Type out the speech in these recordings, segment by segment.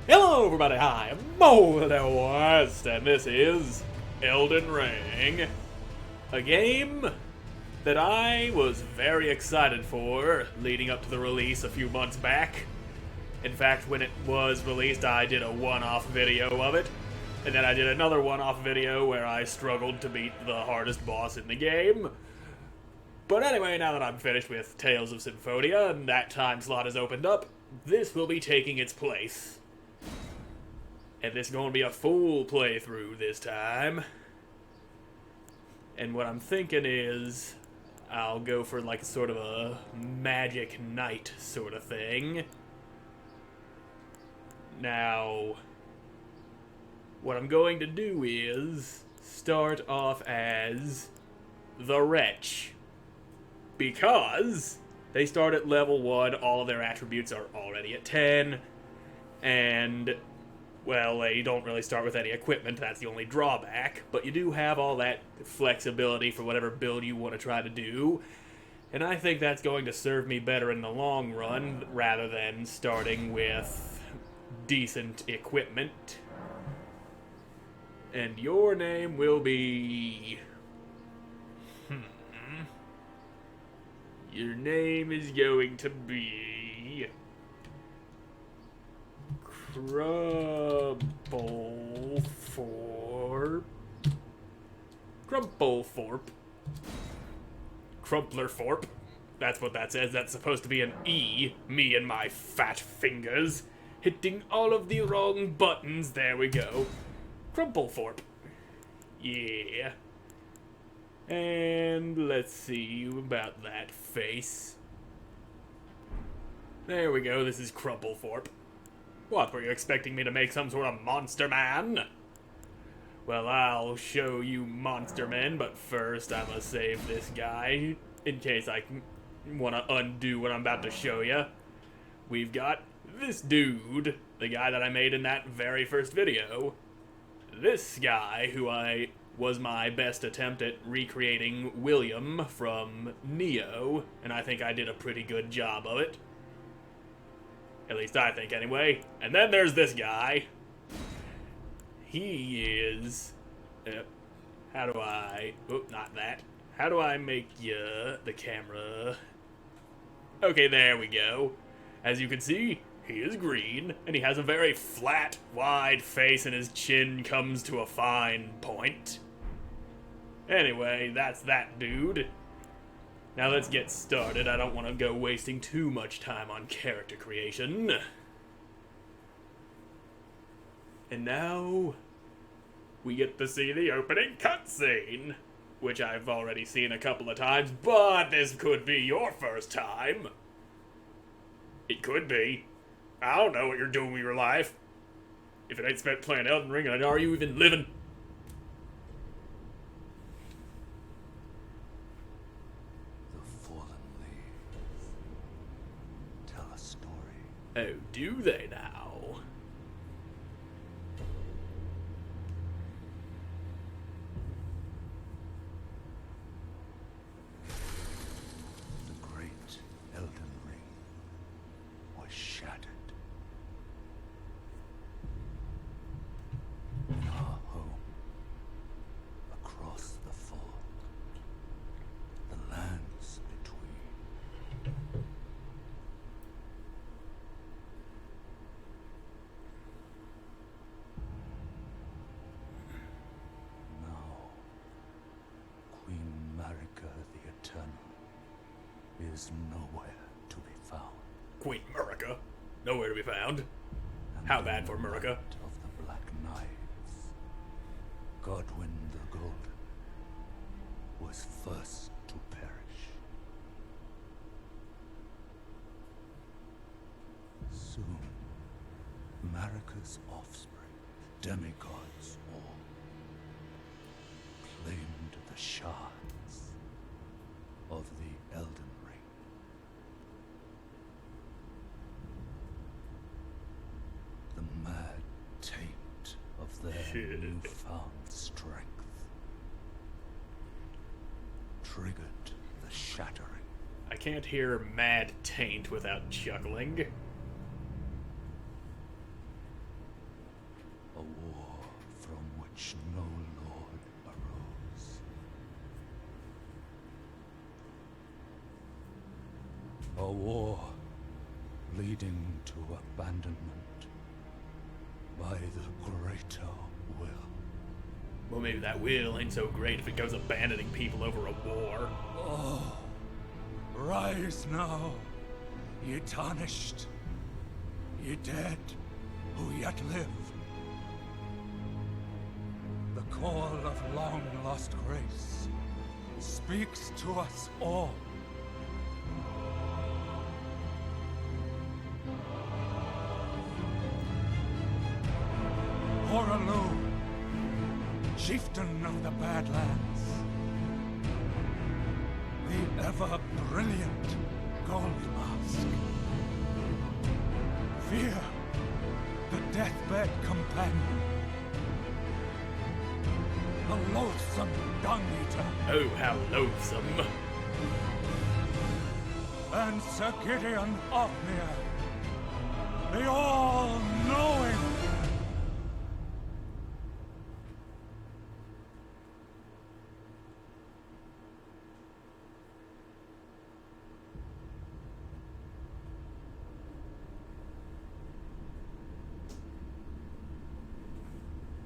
Hello everybody, hi, I'm Moldy, and this is Elden Ring. A game that I was very excited for leading up to the release a few months back. In fact, when it was released, I did a one-off video of it, and then I did another one-off video where I struggled to beat the hardest boss in the game. But anyway, now that I'm finished with Tales of Symphonia and that time slot has opened up, this will be taking its place. And this is going to be a full playthrough this time. And what I'm thinking is I'll go for like sort of a magic knight sort of thing. Now, what I'm going to do is start off as the Wretch. Because they start at level 1, all of their attributes are already at 10, and well, you don't really start with any equipment, that's the only drawback, but you do have all that flexibility for whatever build you want to try to do, and I think that's going to serve me better in the long run, rather than starting with decent equipment. And your name will be... Your name is going to be... Crumplethorpe. Crumplerthorpe. That's what that says. That's supposed to be an E. Me and my fat fingers. Hitting all of the wrong buttons. There we go. Crumplethorpe. Yeah. And let's see about that face. There we go. This is Crumplethorpe. What, were you expecting me to make some sort of monster man? Well, I'll show you monster men, but first I must save this guy, in case I want to undo what I'm about to show you. We've got this dude, the guy that I made in that very first video. This guy, who was my best attempt at recreating William from Neo, and I think I did a pretty good job of it. At least I think, anyway. And then there's this guy. He is... how do I... Oh, not that. How do I make the camera... Okay, there we go. As you can see, he is green, and he has a very flat, wide face, and his chin comes to a fine point. Anyway, that's that dude. Now let's get started. I don't want to go wasting too much time on character creation. And now, we get to see the opening cutscene, which I've already seen a couple of times, but this could be your first time. It could be. I don't know what you're doing with your life. If it ain't spent playing Elden Ring, then are you even living? Oh, do they now? The great Elden Ring was shattered. In our home, across the fog, the lands between. Is nowhere to be found. Queen Murica? Nowhere to be found? And how bad for Murica? Of the Black Knights, Godwyn the Golden was first to perish. Soon, Marika's offspring, demigods all, claimed the shards of the Elden Ring. The mad taint of their newfound strength triggered the shattering. I can't hear Mad Taint without chuckling. war leading to abandonment by the greater will. Well, maybe that will ain't so great if it goes abandoning people over a war. Oh, rise now, ye tarnished, ye dead who yet live. The call of long-lost grace speaks to us all. Horalu, chieftain of the Badlands, the ever-brilliant Gold Mask, Fear, the deathbed companion, the loathsome dung-eater. Oh, how loathsome. And Sir Gideon Ofnir, the all-knowing.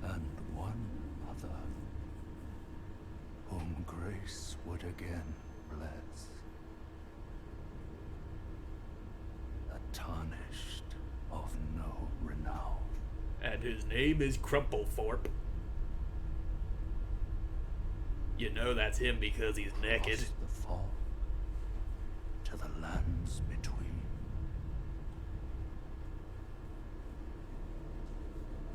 And one other, whom grace would again bless. A tarnished of no renown. And his name is Crumplethorpe. You know that's him because he's naked. Across the fog to the lands between.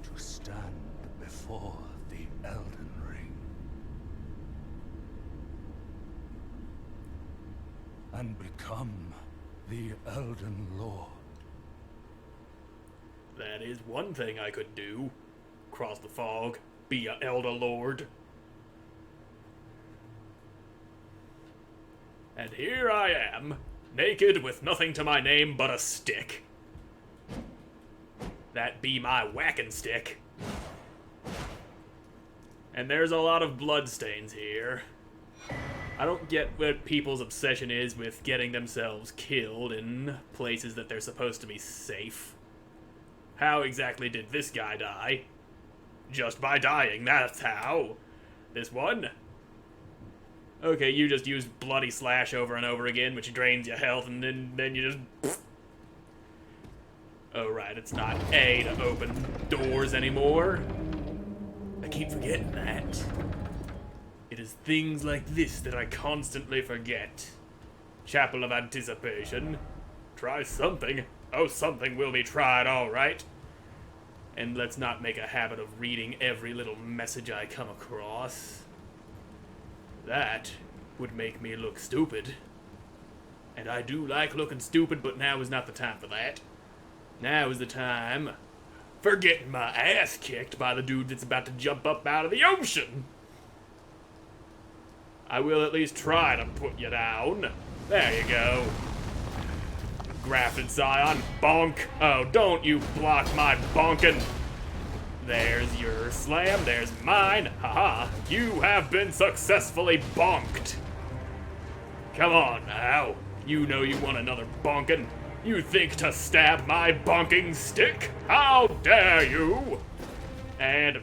To stand before the Elden Ring and become the Elden Lord. That is one thing I could do. Cross the fog, be a Elder Lord. And here I am, naked with nothing to my name but a stick. That be my whacking stick. And there's a lot of bloodstains here. I don't get what people's obsession is with getting themselves killed in places that they're supposed to be safe. How exactly did this guy die? Just by dying, that's how. This one? Okay, you just use bloody slash over and over again, which drains your health, and then you just... Oh, right, it's not A to open doors anymore. I keep forgetting that. It is things like this that I constantly forget. Chapel of Anticipation. Try something. Oh, something will be tried, all right. And let's not make a habit of reading every little message I come across. That would make me look stupid. And I do like looking stupid, but now is not the time for that. Now is the time for getting my ass kicked by the dude that's about to jump up out of the ocean. I will at least try to put you down. There you go. Grafted Scion, bonk. Oh, don't you block my bonking. There's your slam, there's mine. Haha, you have been successfully bonked. Come on now. You know you want another bonking. You think to stab my bonking stick? How dare you? And,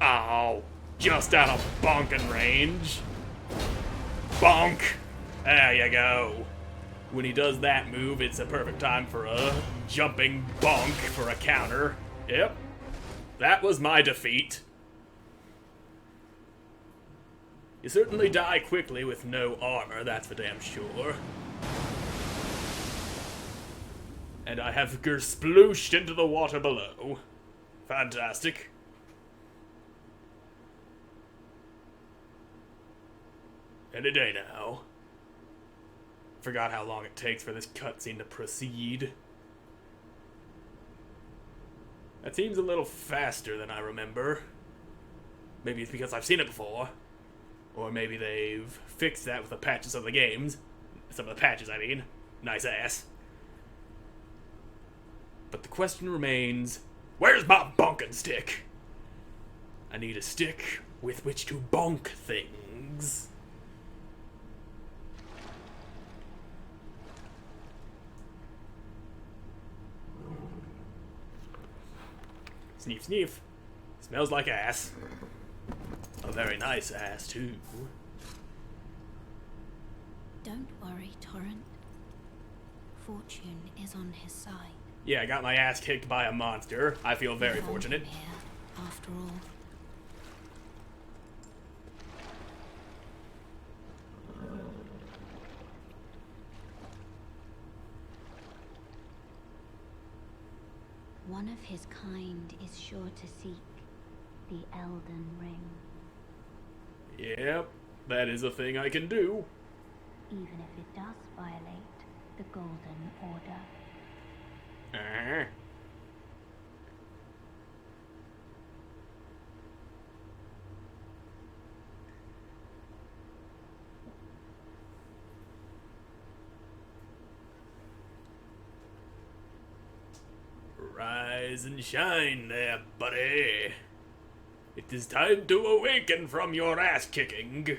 ow, just out of bonking range. Bonk. There you go. When he does that move, it's a perfect time for a jumping bonk for a counter. Yep. That was my defeat. You certainly die quickly with no armor, that's for damn sure. And I have gersplooshed into the water below. Fantastic. Any day now. Forgot how long it takes for this cutscene to proceed. That seems a little faster than I remember. Maybe it's because I've seen it before. Or maybe they've fixed that with the patches of the games. Some of the patches, I mean. Nice ass. But the question remains, where's my bonking stick? I need a stick with which to bonk things. Sniff, sniff. Smells like ass. A very nice ass, too. Don't worry, Torrent. Fortune is on his side. Yeah, I got my ass kicked by a monster. I feel very We found fortunate. him here, after all. One of his kind is sure to seek the Elden Ring, Yep, that is a thing I can do. even if it does violate the Golden Order. Uh-huh. Rise and shine there, buddy. It is time to awaken from your ass-kicking.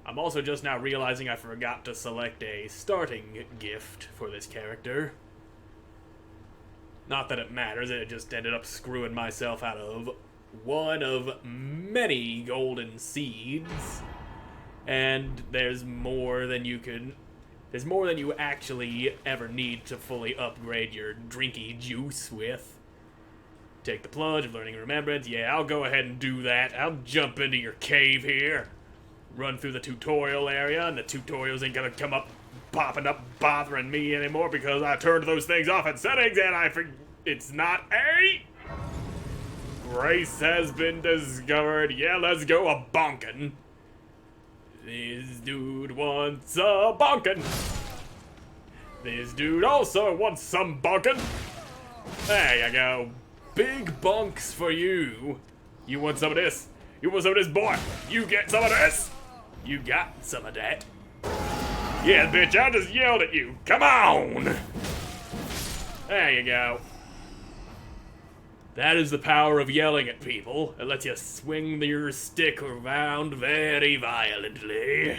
I'm also just now realizing I forgot to select a starting gift for this character. Not that it matters, it just ended up screwing myself out of one of many golden seeds. And there's more than you actually ever need to fully upgrade your drinky juice with. Take the plunge of learning Remembrance. Yeah, I'll go ahead and do that. I'll jump into your cave here. Run through the tutorial area, and the tutorials ain't gonna come up, popping up, bothering me anymore because I turned those things off in settings and it's not a... Grace has been discovered. Yeah, let's go a bonkin'. This dude wants a bonkin'. This dude also wants some bonkin'. There you go. Big bunks for you. You want some of this? You want some of this, boy? You get some of this? You got some of that? Yeah, bitch, I just yelled at you. Come on! There you go. That is the power of yelling at people. It lets you swing your stick around very violently.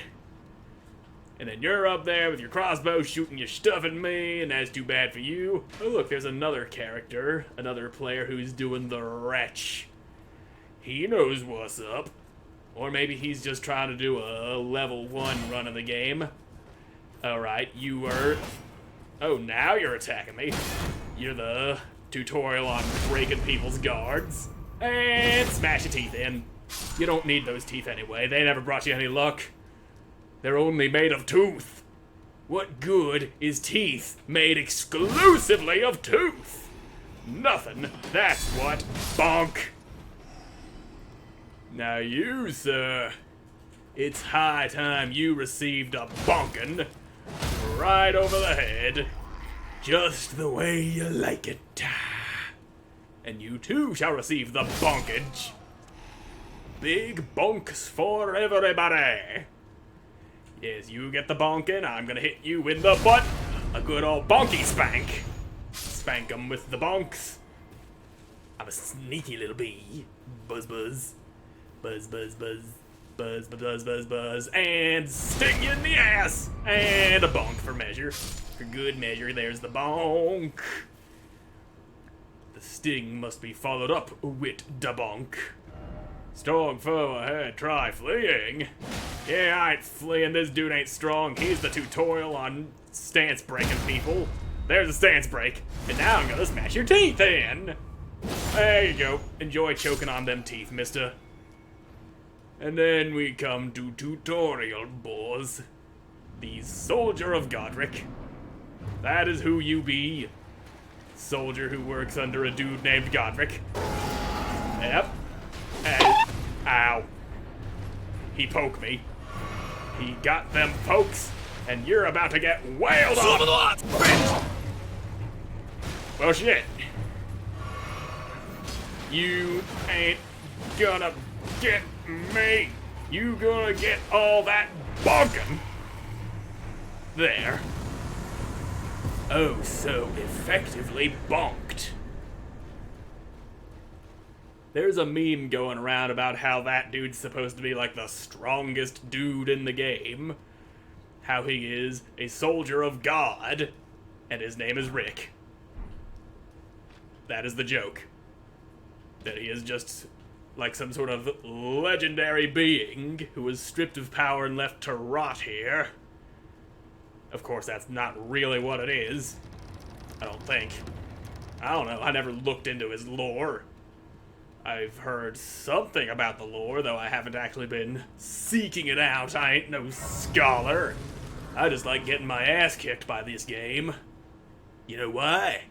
And then you're up there with your crossbow shooting your stuff at me, and that's too bad for you. Oh look, there's another character, another player who's doing the wretch. He knows what's up. Or maybe he's just trying to do a level 1 run of the game. Alright, you were... Oh, now you're attacking me. You're the tutorial on breaking people's guards. And smash your teeth in. You don't need those teeth anyway. They never brought you any luck. They're only made of tooth. What good is teeth made exclusively of tooth? Nothing. That's what. Bonk. Now you, sir, it's high time you received a bonkin' right over the head, just the way you like it. And you too shall receive the bonkage. Big bonks for everybody. Yes, you get the bonkin', I'm gonna hit you in the butt. A good old bonky spank. Spank 'em with the bonks. I'm a sneaky little bee. Buzz buzz. Buzz buzz buzz. Buzz buzz buzz buzz. And sting you in the ass. And a bonk for measure. For good measure, there's the bonk. The sting must be followed up with da bonk. Strong foe ahead, try fleeing. Yeah, I ain't fleeing, this dude ain't strong. He's the tutorial on stance breaking people. There's a stance break. And now I'm gonna smash your teeth in. There you go. Enjoy choking on them teeth, mister. And then we come to tutorial boss. The Soldier of Godric. That is who you be. Soldier who works under a dude named Godric. Yep. And, ow. He poked me. He got them pokes, and you're about to get wailed on. Well, shit. You ain't gonna get me. You gonna get all that bonkin'. There. Oh, so effectively bonked. There's a meme going around about how that dude's supposed to be like the strongest dude in the game. How he is a soldier of God, and his name is Rick. That is the joke. that he is just like some sort of legendary being who was stripped of power and left to rot here. Of course, that's not really what it is. I don't think. I don't know. I never looked into his lore. I've heard something about the lore, though I haven't actually been seeking it out. I ain't no scholar. I just like getting my ass kicked by this game. You know why?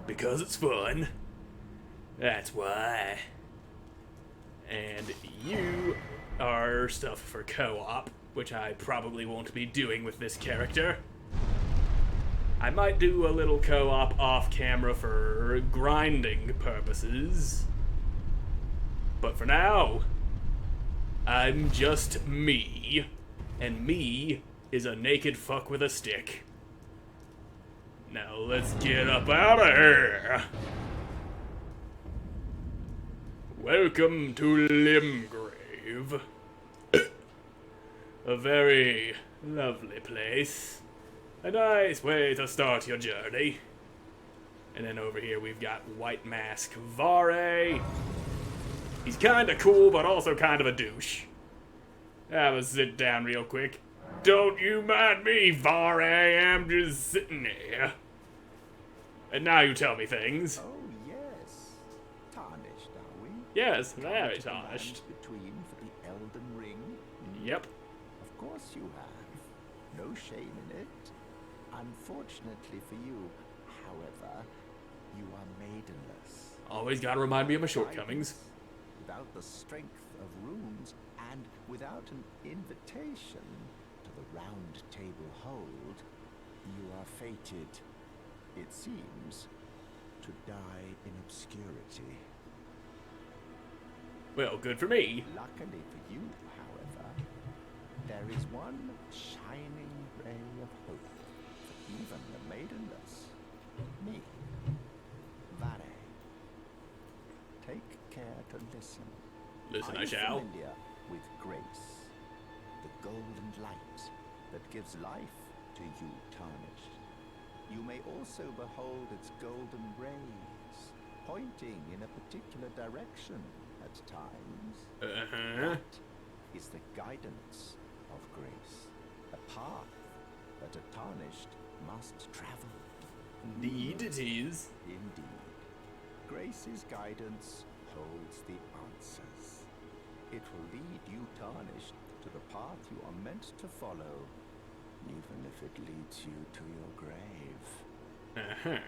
Because it's fun. That's why. And you are stuff for co-op, which I probably won't be doing with this character. I might do a little co-op off-camera for grinding purposes. But for now, I'm just me. And me is a naked fuck with a stick. Now let's get up out of here. Welcome to Limgrave. A very lovely place. A nice way to start your journey. And then over here we've got White Mask Vare. He's kinda cool, but also kind of a douche. Have a sit down real quick. Don't you mind me, Vare, I'm just sitting here. And now you tell me things. Oh, yes. Tarnished, are we? Yes, very tarnished. Between for the Elden Ring? Yep. Of course you have. No shame in it. Unfortunately for you, however, you are maidenless. Always gotta remind me of my shortcomings. Without the strength of runes, and without an invitation to the round table hold, you are fated, it seems, to die in obscurity. Well, good for me. Luckily for you, however, there is one shining ray of hope for even the maidenless. Me. Vare. Take care to listen. Listen, Are I you shall. familiar with grace, the golden light that gives life to you, Tarnished? You may also behold its golden rays, pointing in a particular direction at times. Uh-huh. That is the guidance of grace, a path that a Tarnished must travel. Indeed it is. Indeed. Grace's guidance holds the answers. It will lead you, Tarnished, to the path you are meant to follow, even if it leads you to your grave. Uh-huh.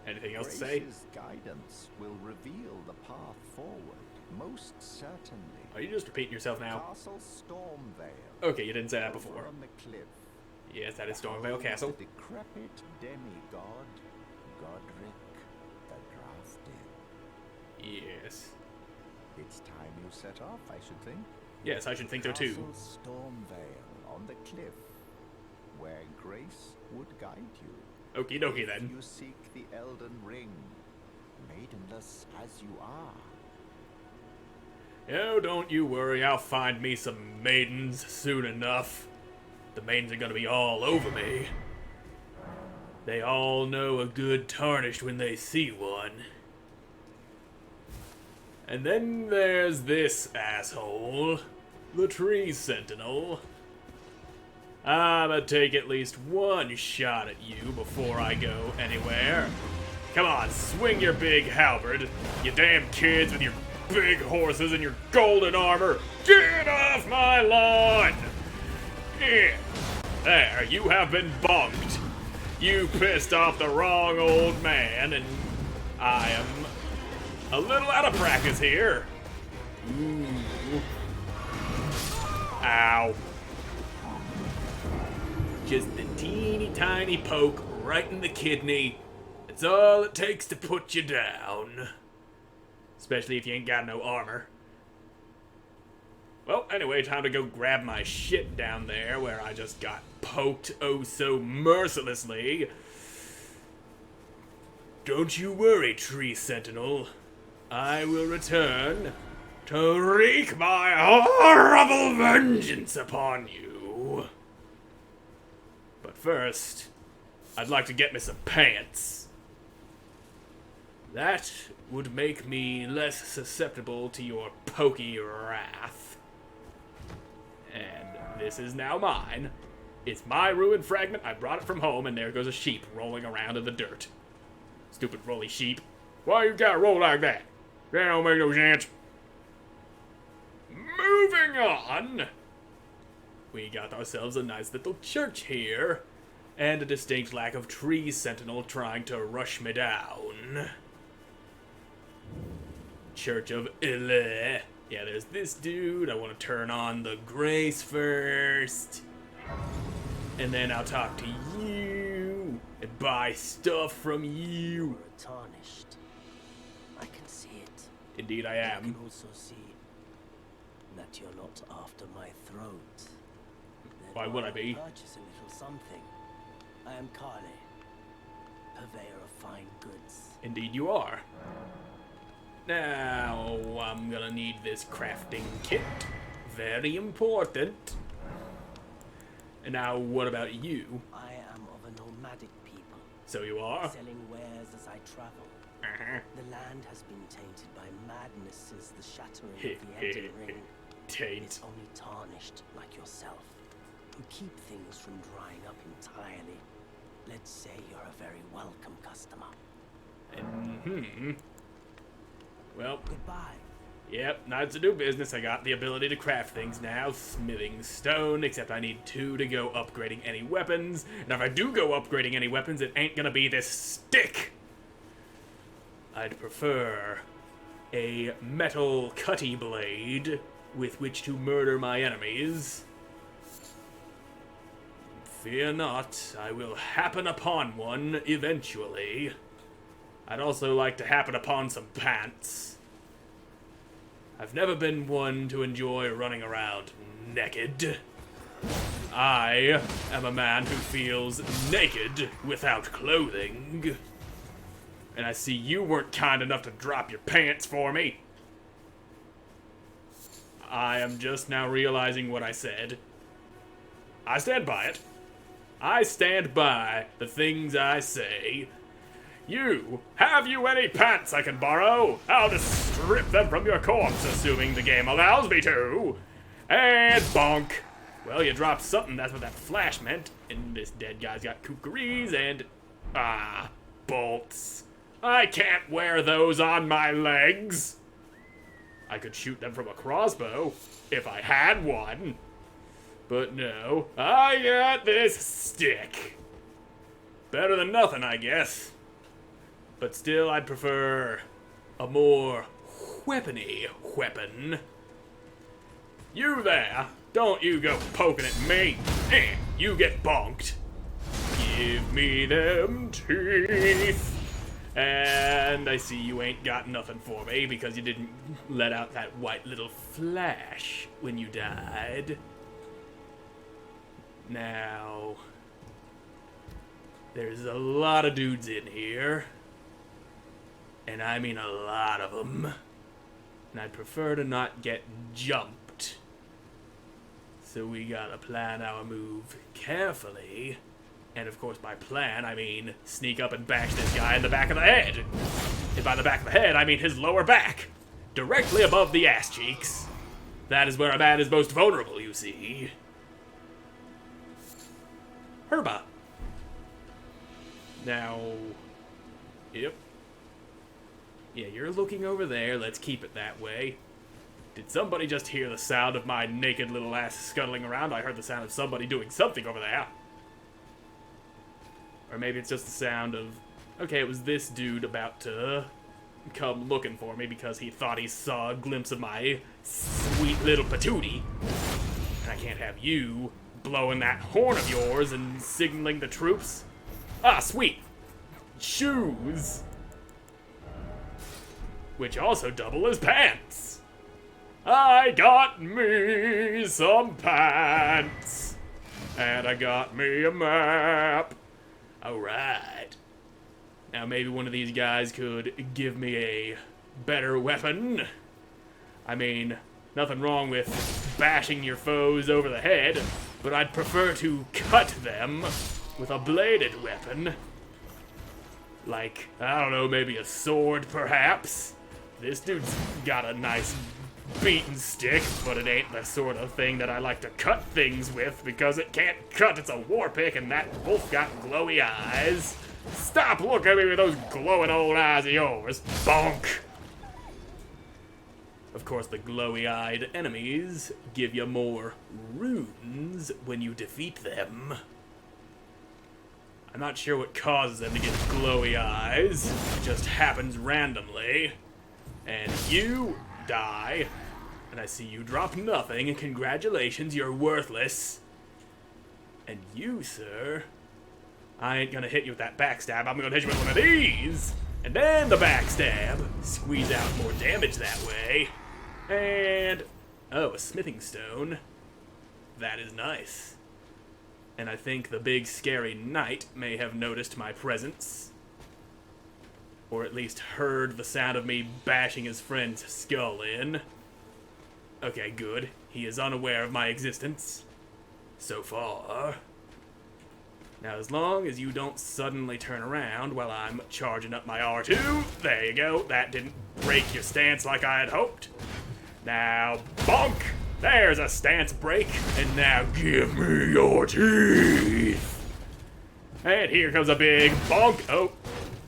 Anything else to say? Grace's guidance will reveal the path forward, most certainly. Are you just repeating yourself now? Castle Stormvale. Okay, you didn't say that Over before. on the cliff. Yes, that is Stormvale Behold Castle. The decrepit demigod, Godric the Drafted. Yes. It's time you set off, I should think. Yes, I should think so too. Castle Stormvale on the cliff, where grace would guide you. Okie dokie If then. you seek the Elden Ring, maidenless as you are. Oh, don't you worry, I'll find me some maidens soon enough. The maidens are gonna be all over me. They all know a good Tarnished when they see one. And then there's this asshole, the Tree Sentinel. I'ma take at least one shot at you before I go anywhere. Come on, swing your big halberd, you damn kids with your big horses and your golden armor. Get off my lawn! Yeah. There, you have been bonked. You pissed off the wrong old man, and I am a little out of practice here. Ooh. Ow. Just a teeny tiny poke right in the kidney. That's all it takes to put you down. Especially if you ain't got no armor. Well, anyway, time to go grab my shit down there where I just got poked oh so mercilessly. Don't you worry, Tree Sentinel. I will return to wreak my horrible vengeance upon you. But first, I'd like to get me some pants. that would make me less susceptible to your pokey wrath. And this is now mine. It's my ruined fragment. I brought it from home, and there goes a sheep rolling around in the dirt. Stupid rolly sheep. Why you gotta roll like that? That don't make no sense. Moving on. We got ourselves a nice little church here, and a distinct lack of tree sentinel trying to rush me down. Church of Ile. Yeah, there's this dude. I want to turn on the grace first. And then I'll talk to you and buy stuff from you. Tarnished. I can see it. Indeed I I am. can also see that you're not after my throat. Why would I be? Purchase a little something. I am Kale, purveyor of fine goods. Indeed you are. Now, I'm gonna need this crafting kit. Very important. And now, what about you? I am of a nomadic people, So you are? selling wares as I travel. Uh-huh. The land has been tainted by madness since the shattering of the Elden Ring. Taint. It's only tarnished like yourself, who keep things from drying up entirely. Let's say you're a very welcome customer. Well, Goodbye. yep, not to do business. I got the ability to craft things now. Smithing stone, except I need 2 to go upgrading any weapons. And if I do go upgrading any weapons, it ain't gonna be this stick. I'd prefer a metal cutty blade with which to murder my enemies. Fear not, I will happen upon one eventually. I'd also like to happen upon some pants. I've never been one to enjoy running around naked. I am a man who feels naked without clothing. And I see you weren't kind enough to drop your pants for me. I am just now realizing what I said. I stand by it. I stand by the things I say. Have you any pants I can borrow? I'll just strip them from your corpse, assuming the game allows me to. And bonk. Well, you dropped something, that's what that flash meant. And this dead guy's got kookarees and, bolts. I can't wear those on my legs. I could shoot them from a crossbow, if I had one. But no, I got this stick. Better than nothing, I guess. But still, I'd prefer a more weapony weapon. You there, don't you go poking at me. You get bonked. Give me them teeth. And I see you ain't got nothing for me because you didn't let out that white little flash when you died. Now, there's a lot of dudes in here. And I mean a lot of them. And I'd prefer to not get jumped. So we gotta plan our move carefully. And of course, by plan, I mean sneak up and bash this guy in the back of the head. And by the back of the head, I mean his lower back. Directly above the ass cheeks. That is where a man is most vulnerable, you see. Herba. Now, yep. Yeah, you're looking over there. Let's keep it that way. Did somebody just hear the sound of my naked little ass scuttling around? I heard the sound of somebody doing something over there. Or maybe it's just the sound of... Okay, it was this dude about to come looking for me because he thought he saw a glimpse of my sweet little patootie. And I can't have you blowing that horn of yours and signaling the troops. Ah, sweet. Shoes. Which also double as pants. I got me some pants. And I got me a map. Alright. Now maybe one of these guys could give me a better weapon. I mean, nothing wrong with bashing your foes over the head, but I'd prefer to cut them with a bladed weapon. Like, I don't know, maybe a sword, perhaps? This dude's got a nice beaten stick, but it ain't the sort of thing that I like to cut things with because it can't cut. It's a war pick, and that wolf got glowy eyes. Stop looking at me with those glowing old eyes of yours. Bonk! Of course, the glowy-eyed enemies give you more runes when you defeat them. I'm not sure what causes them to get glowy eyes. It just happens randomly. And you die. And I see you drop nothing. Congratulations, you're worthless. And you, sir, I ain't gonna hit you with that backstab. I'm gonna hit you with one of these. And then the backstab. Squeeze out more damage that way. And, oh, a smithing stone. That is nice. And I think the big scary knight may have noticed my presence. Or at least heard the sound of me bashing his friend's skull in. Okay, good. He is unaware of my existence. So far. Now, as long as you don't suddenly turn around while I'm charging up my R2, there you go. That didn't break your stance like I had hoped. Now, bonk! There's a stance break, and now give me your teeth! And here comes a big bonk. Oh,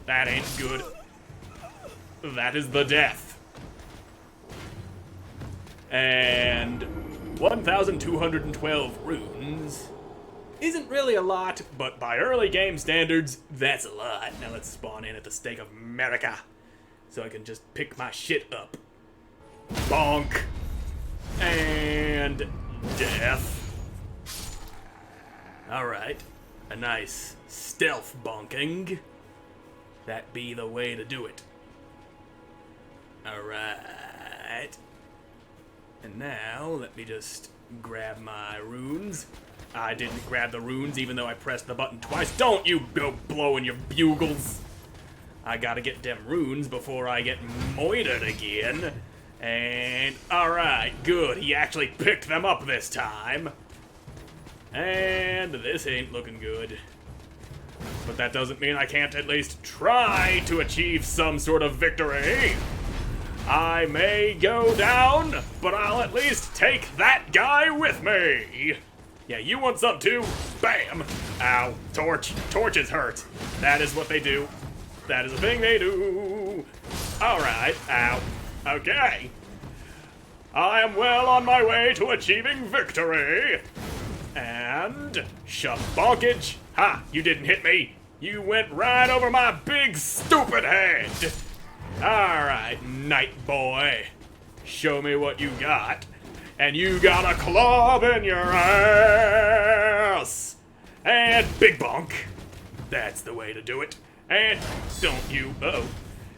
that ain't good. That is the death. And 1,212 runes isn't really a lot, but by early game standards, that's a lot. Now let's spawn in at the stake of America, so I can just pick my shit up. Bonk. And death. Alright. A nice stealth bonking. That be the way to do it. Alright. And now, let me just grab my runes. I didn't grab the runes even though I pressed the button twice. Don't you go blowing your bugles. I gotta get them runes before I get moited again. And, alright, good. He actually picked them up this time. And this ain't looking good. But that doesn't mean I can't at least try to achieve some sort of victory. I may go down, but I'll at least take that guy with me. Yeah, you want some too? Bam! Ow. Torch. Torches hurt. That is what they do. That is a thing they do. Alright. Ow. Okay. I am well on my way to achieving victory. And shabonkage. Ha! You didn't hit me. You went right over my big stupid head. Alright, Night Boy. Show me what you got. And you got a club in your ass. And big bonk. That's the way to do it. And don't you... Uh-oh.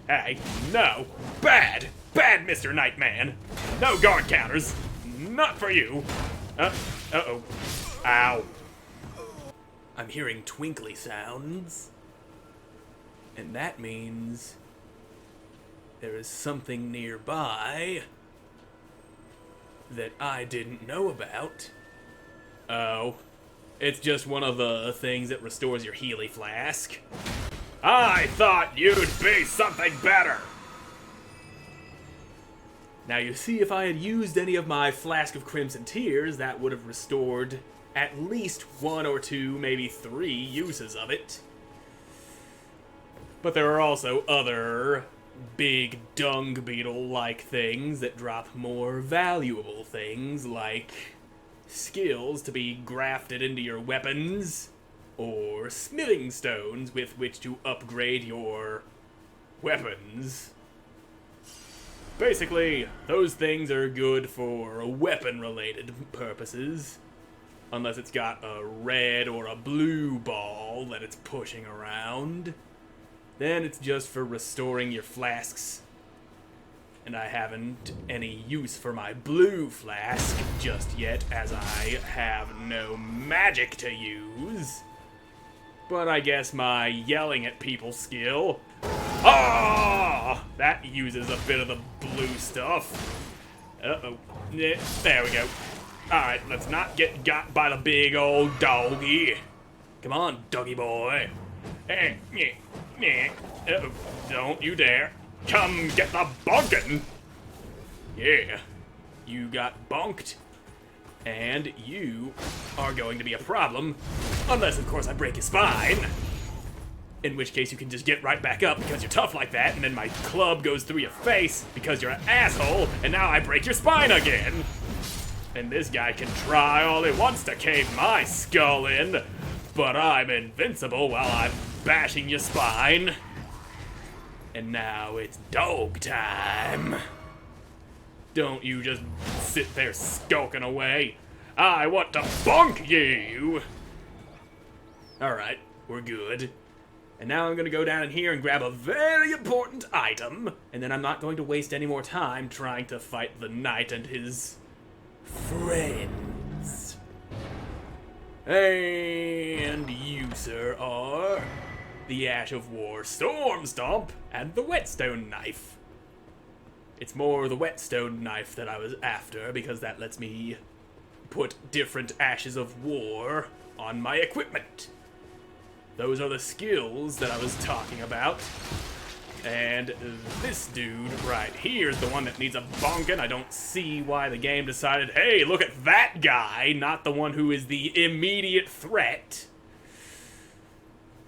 Hey, no. Bad. Bad, Mr. Nightman. No guard counters. Not for you. Uh-oh. Ow. I'm hearing twinkly sounds. And that means there is something nearby that I didn't know about. Oh. It's just one of the things that restores your Healy flask. I thought you'd be something better! Now you see, if I had used any of my Flask of Crimson Tears, that would have restored at least 1 or 2, maybe 3 uses of it. But there are also other big dung beetle-like things that drop more valuable things, like skills to be grafted into your weapons, or smithing stones with which to upgrade your weapons. Basically, those things are good for weapon-related purposes, unless it's got a red or a blue ball that it's pushing around. Then it's just for restoring your flasks. And I haven't any use for my blue flask just yet, as I have no magic to use. But I guess my yelling at people skill... Ah! That uses a bit of the blue stuff. Uh-oh. There we go. Alright, let's not get got by the big old doggy. Come on, doggy boy. Meh. Uh-oh. Don't you dare. Come get the bonkin'. Yeah. You got bonked. And you are going to be a problem. Unless, of course, I break your spine. In which case you can just get right back up because you're tough like that, and then my club goes through your face because you're an asshole, and now I break your spine again. And this guy can try all he wants to cave my skull in, but I'm invincible while I'm bashing your spine. And now it's dog time. Don't you just sit there skulking away. I want to bonk you. Alright, we're good. And now I'm going to go down in here and grab a very important item, and then I'm not going to waste any more time trying to fight the knight and his friends. And you, sir, are the Ash of War Storm Stomp and the Whetstone Knife. It's more the Whetstone Knife that I was after, because that lets me put different Ashes of War on my equipment. Those are the skills that I was talking about. And this dude right here is the one that needs a bonkin'. I don't see why the game decided, hey, look at that guy, not the one who is the immediate threat.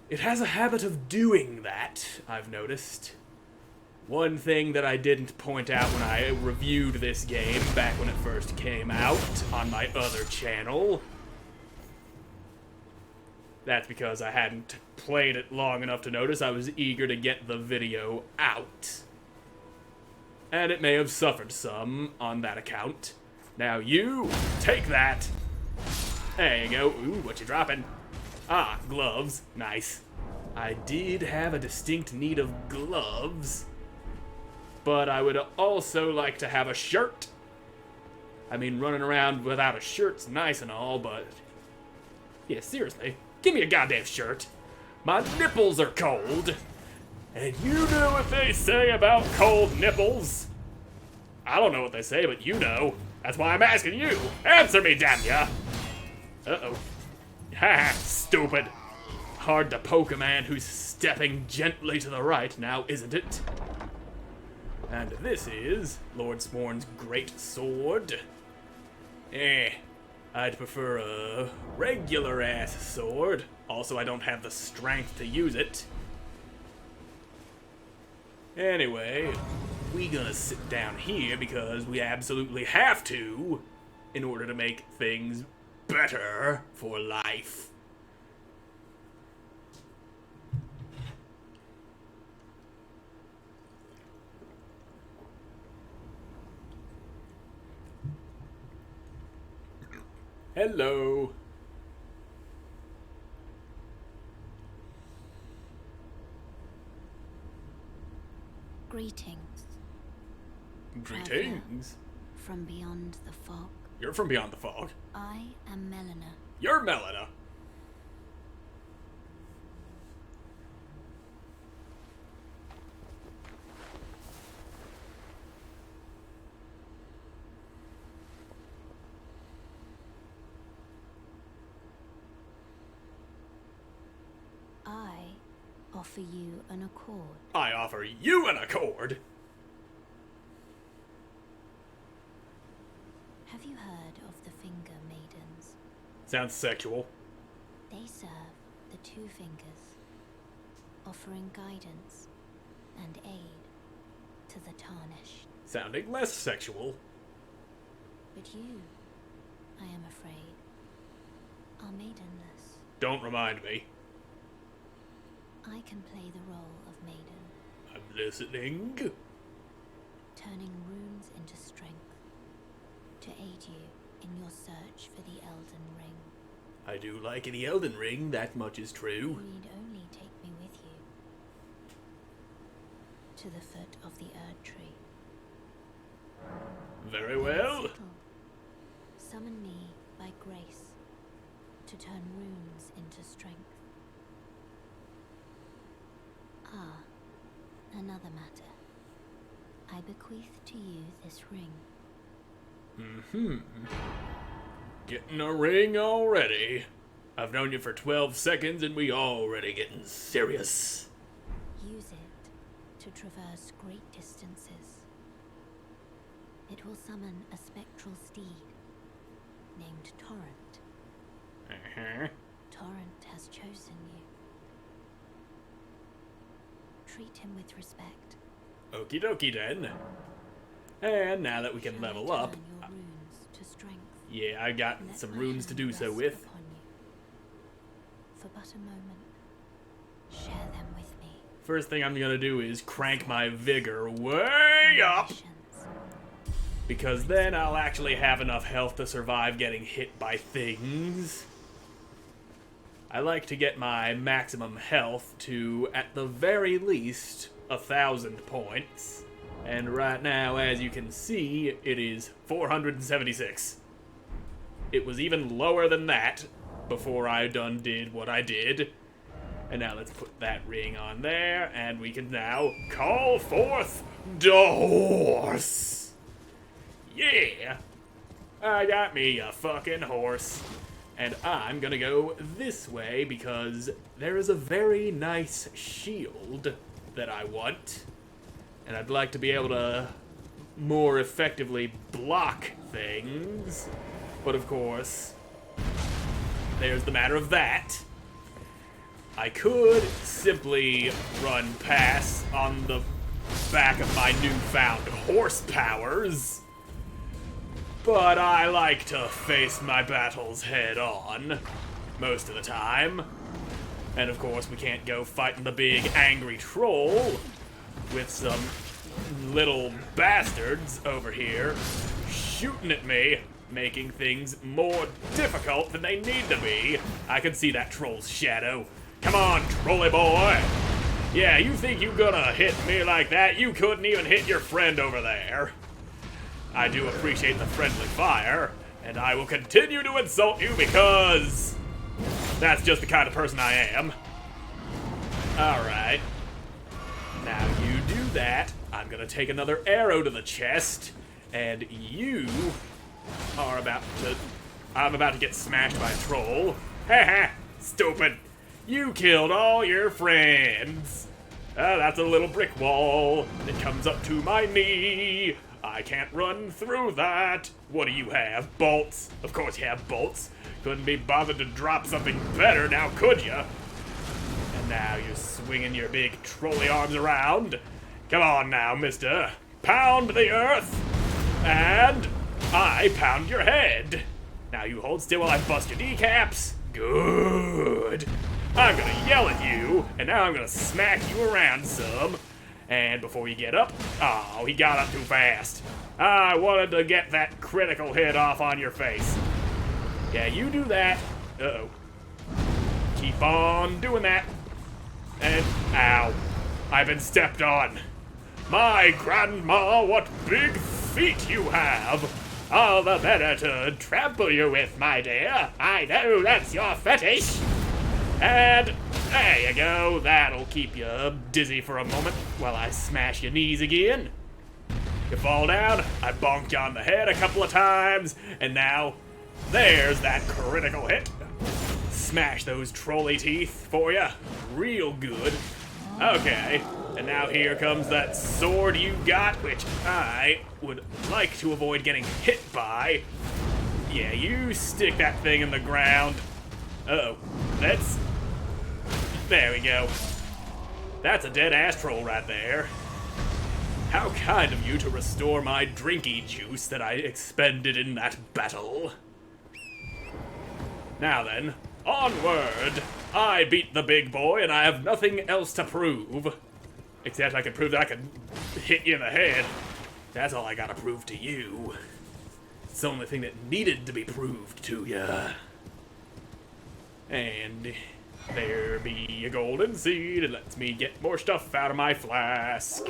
It has a habit of doing that, I've noticed. One thing that I didn't point out when I reviewed this game back when it first came out on my other channel. That's because I hadn't played it long enough to notice. I was eager to get the video out. And it may have suffered some on that account. Now you, take that. There you go. Ooh, what you dropping? Ah, gloves. Nice. I did have a distinct need of gloves. But I would also like to have a shirt. I mean, running around without a shirt's nice and all, but... yeah, seriously. Give me a goddamn shirt. My nipples are cold. And you know what they say about cold nipples. I don't know what they say, but you know. That's why I'm asking you. Answer me, damn ya. Uh-oh. Ha, stupid. Hard to poke a man who's stepping gently to the right now, isn't it? And this is Lord Sporn's great sword. I'd prefer a regular-ass sword. Also, I don't have the strength to use it. Anyway, we gonna sit down here because we absolutely have to in order to make things better for life. Hello. Greetings. Greetings. From beyond the fog. You're from beyond the fog. I am Melina. You're Melina. I offer you an accord. I offer you an accord. Have you heard of the Finger Maidens? Sounds sexual. They serve the two fingers, offering guidance and aid to the Tarnished. Sounding less sexual. But you, I am afraid, are maidenless. Don't remind me. I can play the role of maiden, I'm listening. turning runes into strength to aid you in your search for the Elden Ring. I do like the Elden Ring, that much is true. You need only take me with you to the foot of the Erd Tree. Very well. Settle. Summon me by grace to turn runes into strength. Ah, another matter. I bequeath to you this ring. Getting a ring already. I've known you for 12 seconds and we already getting serious. Use it to traverse great distances. It will summon a spectral steed named Torrent. Torrent has chosen you. Treat him with respect. Okie dokie then. And now that we can Shall level I up, turn your runes to strength? yeah, I got Let some my runes to hand do so rest with. upon you. For but a moment, share them with me. First thing I'm gonna do is crank my vigor way up, Ambitions. because then I'll actually have enough health to survive getting hit by things. I like to get my maximum health to, at the very least, 1,000 points. And right now, as you can see, it is 476. It was even lower than that before I did what I did. And now let's put that ring on there, and we can now call forth the horse. Yeah! I got me a fucking horse. And I'm gonna go this way because there is a very nice shield that I want. And I'd like to be able to more effectively block things. But of course, there's the matter of that. I could simply run past on the back of my newfound horse powers. But I like to face my battles head on, most of the time. And of course we can't go fighting the big angry troll with some little bastards over here shooting at me, making things more difficult than they need to be. I can see that troll's shadow. Come on, trolly boy. Yeah, you think you're gonna hit me like that? You couldn't even hit your friend over there. I do appreciate the friendly fire, and I will continue to insult you because that's just the kind of person I am. Alright. Now you do that. I'm gonna take another arrow to the chest, and you are I'm about to get smashed by a troll. Haha, stupid. You killed all your friends. That's a little brick wall. It comes up to my knee. I can't run through that. What do you have? Bolts? Of course you have bolts. Couldn't be bothered to drop something better, now could ya? And now you're swinging your big trolley arms around. Come on now, mister. Pound the earth. And I pound your head. Now you hold still while I bust your kneecaps. Good. I'm gonna yell at you, and now I'm gonna smack you around some. And before you get up, oh, he got up too fast. I wanted to get that critical hit off on your face. Yeah, you do that. Uh-oh. Keep on doing that. And, ow. I've been stepped on. My grandma, what big feet you have. All the better to trample you with, my dear. I know that's your fetish. And there you go. That'll keep you dizzy for a moment while I smash your knees again. You fall down, I bonk you on the head a couple of times, and now there's that critical hit. Smash those trolley teeth for you. Real good. Okay, and now here comes that sword you got, which I would like to avoid getting hit by. Yeah, you stick that thing in the ground. Uh-oh. There we go. That's a dead-ass troll right there. How kind of you to restore my drinky juice that I expended in that battle. Now then, onward! I beat the big boy and I have nothing else to prove. Except I can prove that I can hit you in the head. That's all I gotta prove to you. It's the only thing that needed to be proved to ya. And there be a golden seed. It lets me get more stuff out of my flask.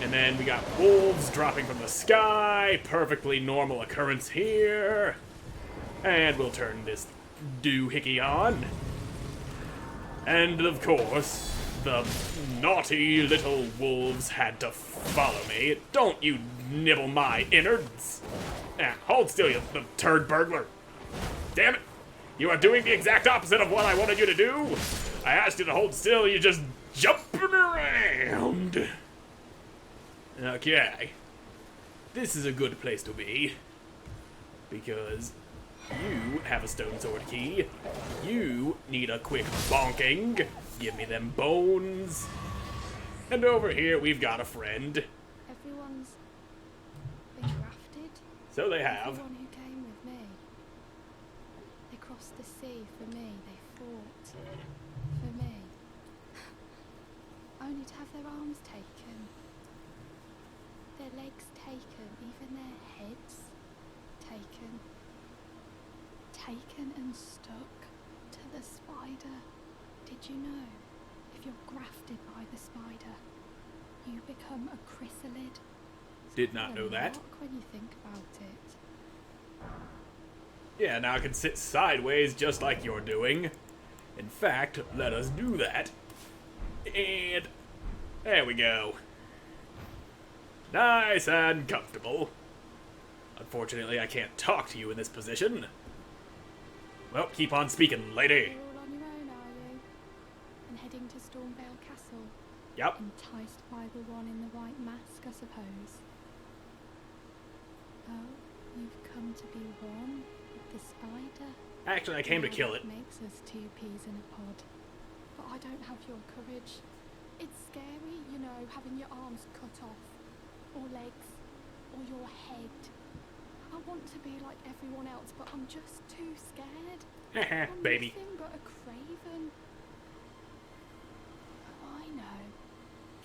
And then we got wolves dropping from the sky. Perfectly normal occurrence here. And we'll turn this doohickey on. And of course, the naughty little wolves had to follow me. Don't you nibble my innards. Hold still, you the turd burglar. Damn it. You are doing the exact opposite of what I wanted you to do. I asked you to hold still, you just jumping around. Okay. This is a good place to be. Because you have a stone sword key. You need a quick bonking. Give me them bones. And over here we've got a friend. Everyone's been grafted. So they have. Everyone who came with me. They crossed the sea for me. They fought for me. Only to have their arms taken. Their legs taken. Even their heads taken. Taken and stuck to the spider. Did you know? If you're grafted by the spider, you become a chrysalid. Did not know that. When you think about it. Yeah, now I can sit sideways just like you're doing. In fact, let us do that. And there we go. Nice and comfortable. Unfortunately, I can't talk to you in this position. Well, keep on speaking, lady. You're all on your own, are you? And heading to Stormville Castle? Yep. Enticed by the one in the white mask, I suppose. Oh, you've come to be one with the spider? Actually, I came to kill it. That makes us two peas in a pod. But I don't have your courage. It's scary, you know, having your arms cut off. Or legs. Or your head. I want to be like everyone else, but I'm just too scared. I'm Baby. nothing but a craven. Oh, I know.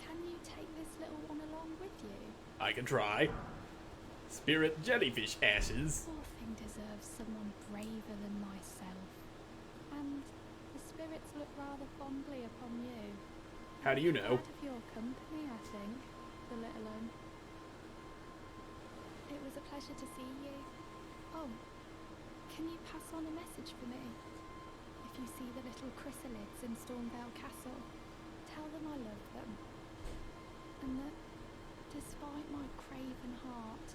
Can you take this little one along with you? I can try. Spirit jellyfish ashes. Poor thing deserves someone braver than myself. And the spirits look rather fondly upon you. How do you know? Glad of your company, I think, the little one. It was a pleasure to see you. Oh, can you pass on a message for me? If you see the little chrysalids in Stormville Castle, tell them I love them. And that, despite my craven heart,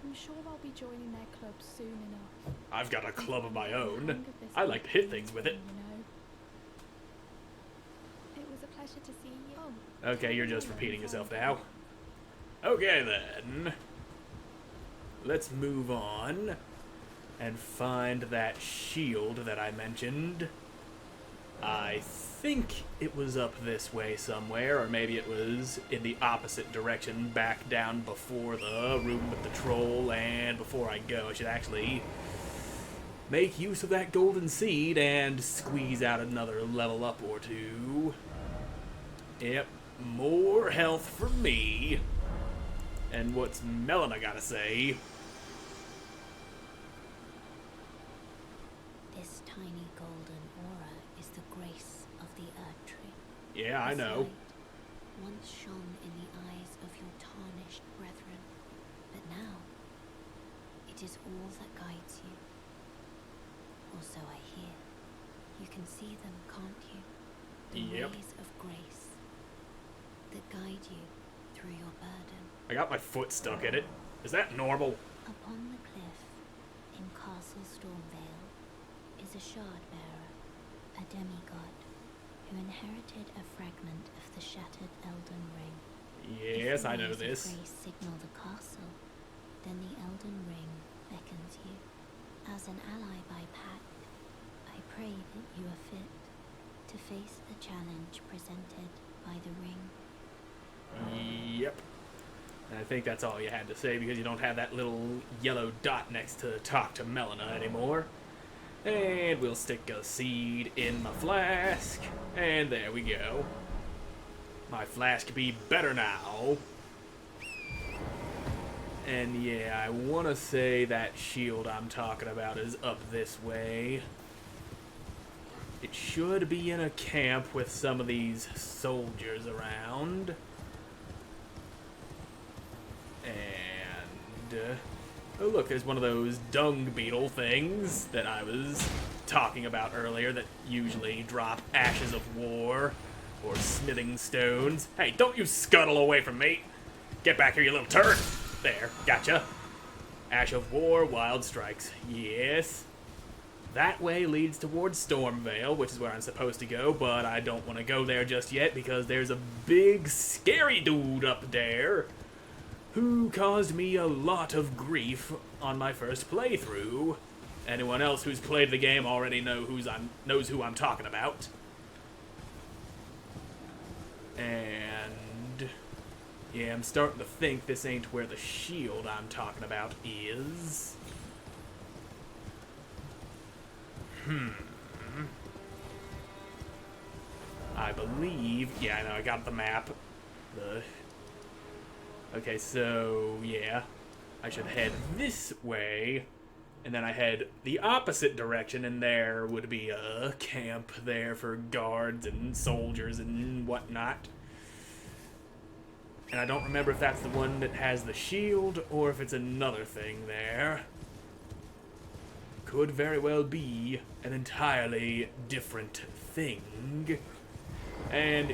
I'm sure I'll be joining their club soon enough. I've got a club of my own. I like to hit things with it. You know. It was a pleasure to see you. Oh, Okay, you're just repeating yourself now. Okay then. Let's move on and find that shield that I mentioned. I think it was up this way somewhere, or maybe it was in the opposite direction, back down before the room with the troll, and before I go, I should actually make use of that golden seed and squeeze out another level up or two. Yep, more health for me. And what's Melina gotta say? This tiny golden aura is the grace of the Earth Tree. Yeah, I This know. light once shone in the eyes of your tarnished brethren, but now it is all that guides you. Or so I hear. You can see them, can't you? The Yep. rays of grace that guide you through your burden. I got my foot stuck in it. Is that normal? Upon the cliff in Castle Stormvale is a shard bearer, a demigod, who inherited a fragment of the shattered Elden Ring. Yes, If the I know rays of this. grace signal the castle, then the Elden Ring beckons you. As an ally by pact, I pray that you are fit to face the challenge presented by the ring. Yep. I think that's all you had to say because you don't have that little yellow dot next to talk to Melina anymore. And we'll stick a seed in my flask. And there we go. My flask be better now. And yeah, I want to say that shield I'm talking about is up this way. It should be in a camp with some of these soldiers around. And, oh look, there's one of those dung beetle things that I was talking about earlier that usually drop ashes of war or smithing stones. Hey, don't you scuttle away from me! Get back here, you little turd! There, gotcha. Ash of war, wild strikes. Yes. that way leads towards Stormville, which is where I'm supposed to go, but I don't want to go there just yet because there's a big, scary dude up there who caused me a lot of grief on my first playthrough. Anyone else who's played the game already knows who I'm talking about. And yeah, I'm starting to think this ain't where the shield I'm talking about is. I believe, yeah, I know, I got the map. Okay, so yeah, I should head this way. And then I head the opposite direction, and there would be a camp there for guards and soldiers and whatnot. And I don't remember if that's the one that has the shield, or if it's another thing there. Could very well be an entirely different thing. And,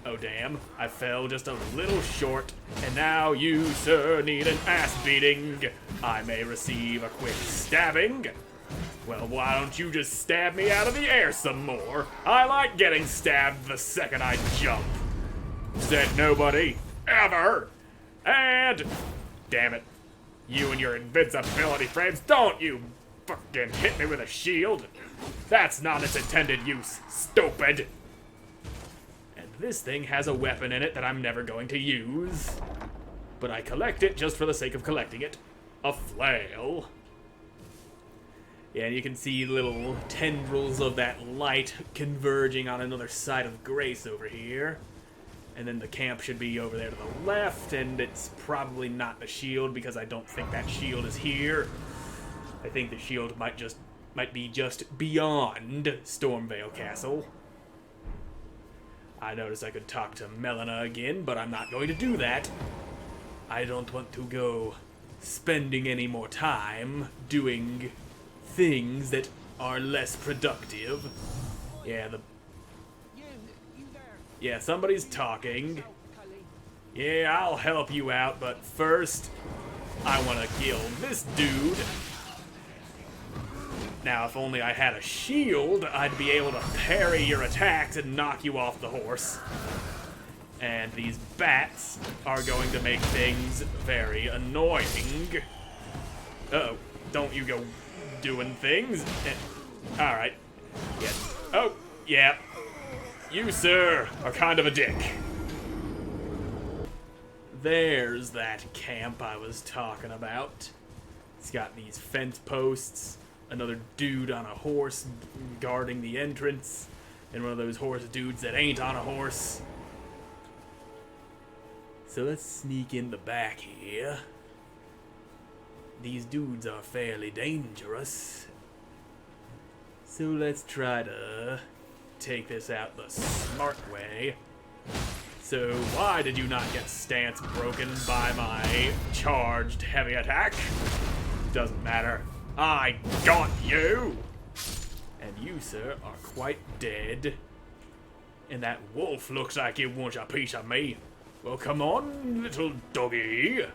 oh damn, I fell just a little short, and now you, sir, need an ass beating. I may receive a quick stabbing. Well, why don't you just stab me out of the air some more? I like getting stabbed the second I jump. Said nobody, ever. And, damn it, you and your invincibility frames, don't you fucking hit me with a shield. That's not its intended use, stupid. And this thing has a weapon in it that I'm never going to use. But I collect it just for the sake of collecting it. A flail. Yeah, and you can see little tendrils of that light converging on another side of Grace over here. And then the camp should be over there to the left, and it's probably not the shield because I don't think that shield is here. I think the shield might be just beyond Stormvale Castle. I noticed I could talk to Melina again, but I'm not going to do that. I don't want to go spending any more time doing things that are less productive. Yeah, somebody's talking. Yeah, I'll help you out, but first, I want to kill this dude. Now, if only I had a shield, I'd be able to parry your attacks and knock you off the horse. And these bats are going to make things very annoying. Uh-oh, don't you go doing things. Alright. Yeah. Oh, yeah. You, sir, are kind of a dick. There's that camp I was talking about. It's got these fence posts, another dude on a horse guarding the entrance, and one of those horse dudes that ain't on a horse. So let's sneak in the back here. These dudes are fairly dangerous. So let's try to take this out the smart way. So why did you not get stance broken by my charged heavy attack? Doesn't matter. I got you! And you, sir, are quite dead. And that wolf looks like it wants a piece of me. Well, come on, little doggy.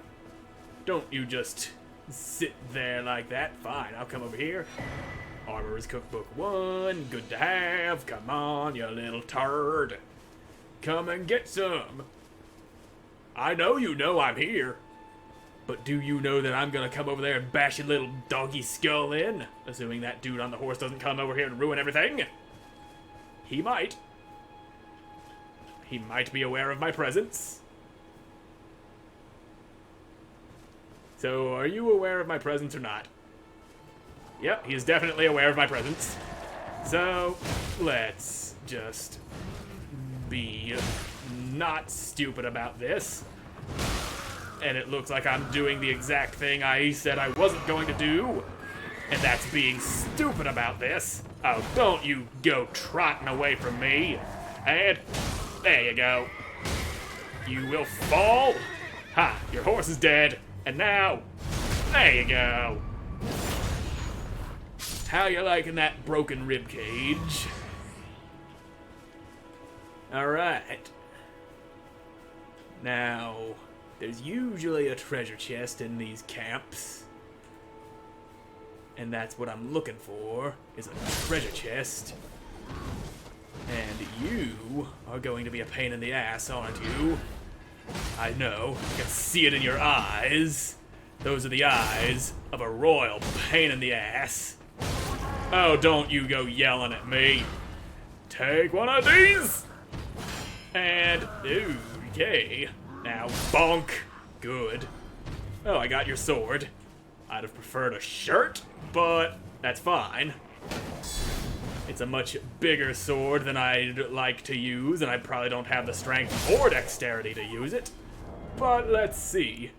Don't you just sit there like that. Fine, I'll come over here. Armorer's Cookbook 1, good to have. Come on, you little turd. Come and get some. I know you know I'm here. But do you know that I'm gonna come over there and bash your little doggy skull in? Assuming that dude on the horse doesn't come over here and ruin everything. He might. He might be aware of my presence. So, are you aware of my presence or not? Yep, he is definitely aware of my presence. So, let's just be not stupid about this. And it looks like I'm doing the exact thing I said I wasn't going to do. And that's being stupid about this. Oh, don't you go trotting away from me. And there you go. You will fall. Ha, your horse is dead. And now, there you go. How you liking that broken rib cage? Alright. Now, there's usually a treasure chest in these camps. And that's what I'm looking for, is a treasure chest. And you are going to be a pain in the ass, aren't you? I know, I can see it in your eyes. Those are the eyes of a royal pain in the ass. Oh, don't you go yelling at me. Take one of these! And, okay. Now, bonk. Good. Oh, I got your sword. I'd have preferred a shirt, but that's fine. It's a much bigger sword than I'd like to use, and I probably don't have the strength or dexterity to use it. But let's see.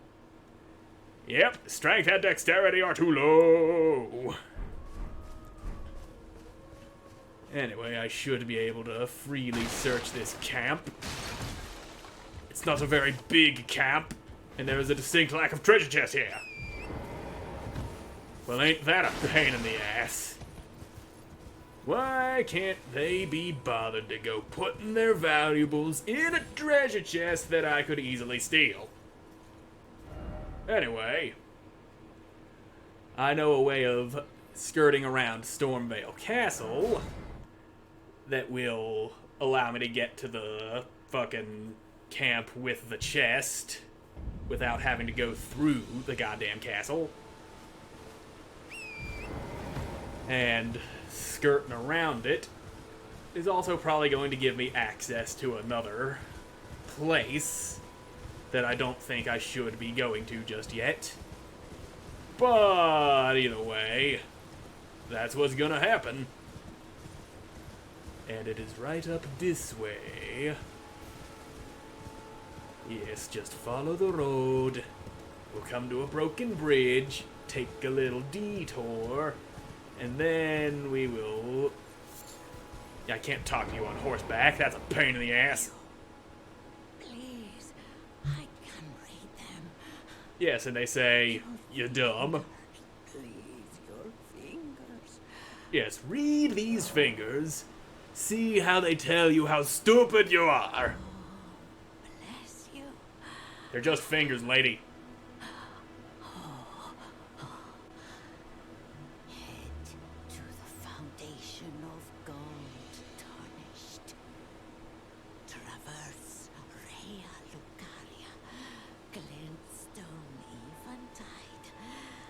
Yep, strength and dexterity are too low. Anyway, I should be able to freely search this camp. It's not a very big camp, and there is a distinct lack of treasure chests here. Well, ain't that a pain in the ass? Why can't they be bothered to go putting their valuables in a treasure chest that I could easily steal? Anyway, I know a way of skirting around Stormville Castle that will allow me to get to the fucking camp with the chest without having to go through the goddamn castle. And skirting around it is also probably going to give me access to another place that I don't think I should be going to just yet. But either way, that's what's gonna happen. And it is right up this way. Yes, just follow the road. We'll come to a broken bridge, take a little detour, and then we will... I can't talk to you on horseback. That's a pain in the ass. Please, I can read them. Yes, and they say, you dumb. Please, your fingers. Yes, read these fingers. See how they tell you how stupid you are. Bless you. They're just fingers, lady. Head to the foundation of gold tarnished. Traverse Rhea Lucaria, glintstone eventide,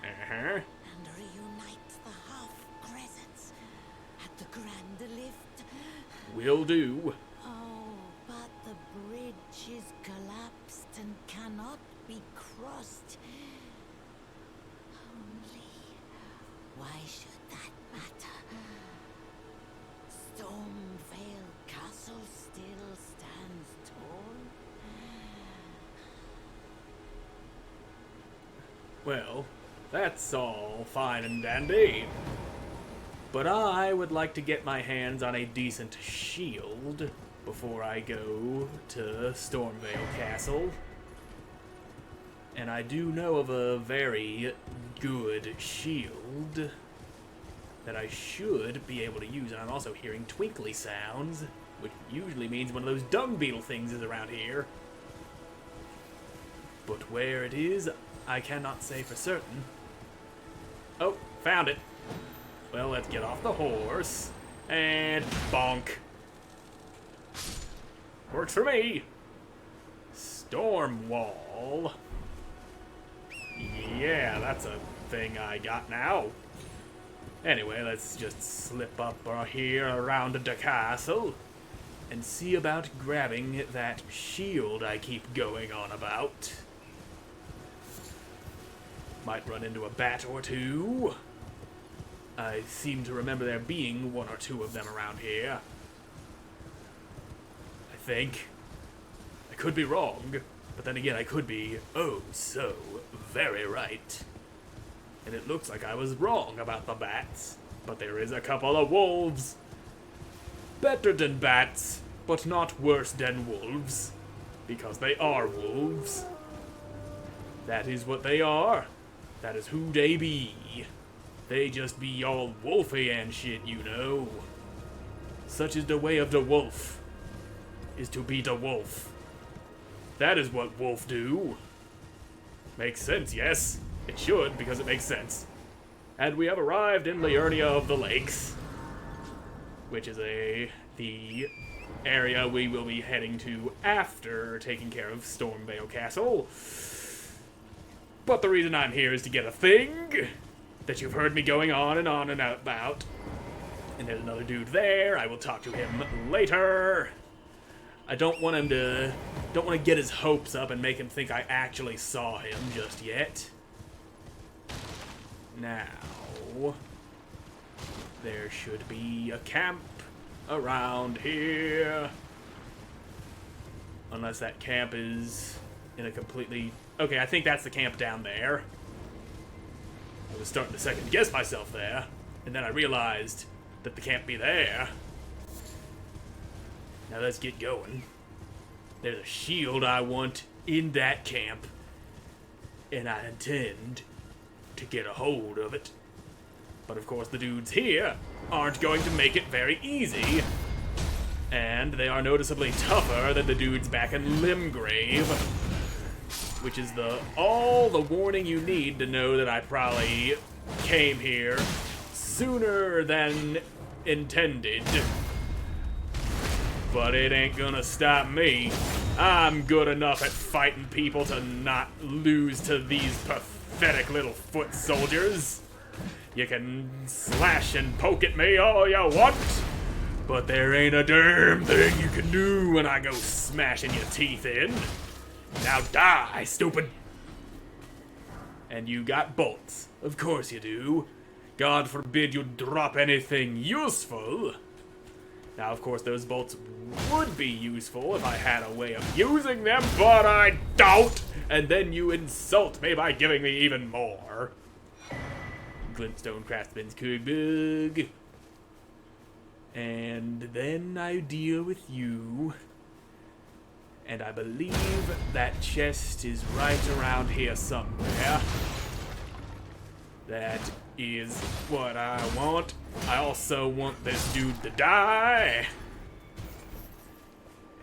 Uh-huh. and reunite the half-crescents at the grand lift. Will do. Oh, but the bridge is collapsed and cannot be crossed. Only, why should that matter? Stormville Castle still stands tall. Well, that's all fine and dandy. But I would like to get my hands on a decent shield before I go to Stormville Castle. And I do know of a very good shield that I should be able to use. And I'm also hearing Twinkly Sounds, which usually means one of those dung beetle things is around here. But where it is, I cannot say for certain. Oh, found it. Well, let's get off the horse, and bonk. Works for me. Stormwall. Yeah, that's a thing I got now. Anyway, let's just slip up here around the castle and see about grabbing that shield I keep going on about. Might run into a bat or two. I seem to remember there being one or two of them around here. I think. I could be wrong, but then again I could be, oh, so very right. And it looks like I was wrong about the bats, but there is a couple of wolves. Better than bats, but not worse than wolves, because they are wolves. That is what they are. That is who they be. They just be all wolfy and shit, you know. Such is the way of the wolf, is to be the wolf. That is what wolf do. Makes sense, yes? It should, because it makes sense. And we have arrived in Liurnia of the Lakes, which is the area we will be heading to after taking care of Stormvale Castle. But the reason I'm here is to get a thing that you've heard me going on and about. And there's another dude there. I will talk to him later. I don't want to get his hopes up and make him think I actually saw him just yet. Now, there should be a camp around here. Unless that camp is in a completely... Okay, I think that's the camp down there. I was starting to second guess myself there, and then I realized that the camp be there. Now let's get going. There's a shield I want in that camp, and I intend to get a hold of it. But of course the dudes here aren't going to make it very easy, and they are noticeably tougher than the dudes back in Limgrave, which is all the warning you need to know that I probably came here sooner than intended. But it ain't gonna stop me. I'm good enough at fighting people to not lose to these pathetic little foot soldiers. You can slash and poke at me all you want, but there ain't a damn thing you can do when I go smashing your teeth in. Now die, stupid! And you got bolts. Of course you do. God forbid you drop anything useful. Now, of course, those bolts would be useful if I had a way of using them, but I don't! And then you insult me by giving me even more. Glintstone Craftsman's Cookbook. And then I deal with you. And I believe that chest is right around here somewhere. That is what I want. I also want this dude to die.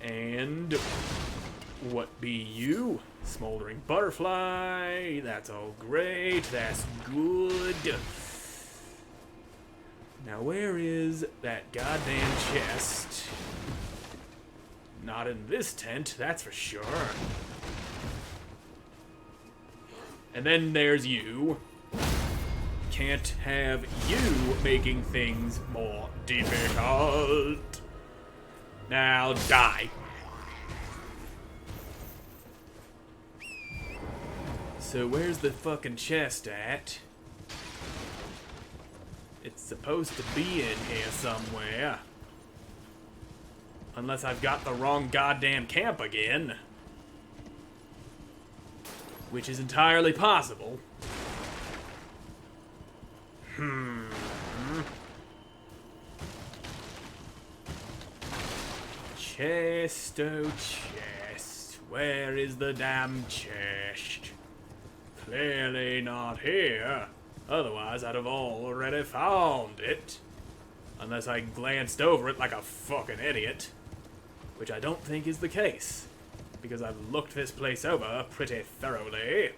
And what be you? Smoldering butterfly. That's all great. That's good. Now where is that goddamn chest? Not in this tent, that's for sure. And then there's you. Can't have you making things more difficult. Now die. So where's the fucking chest at? It's supposed to be in here somewhere. Unless I've got the wrong goddamn camp again. Which is entirely possible. Chest, oh chest. Where is the damn chest? Clearly not here. Otherwise, I'd have already found it. Unless I glanced over it like a fucking idiot. Which I don't think is the case. Because I've looked this place over pretty thoroughly.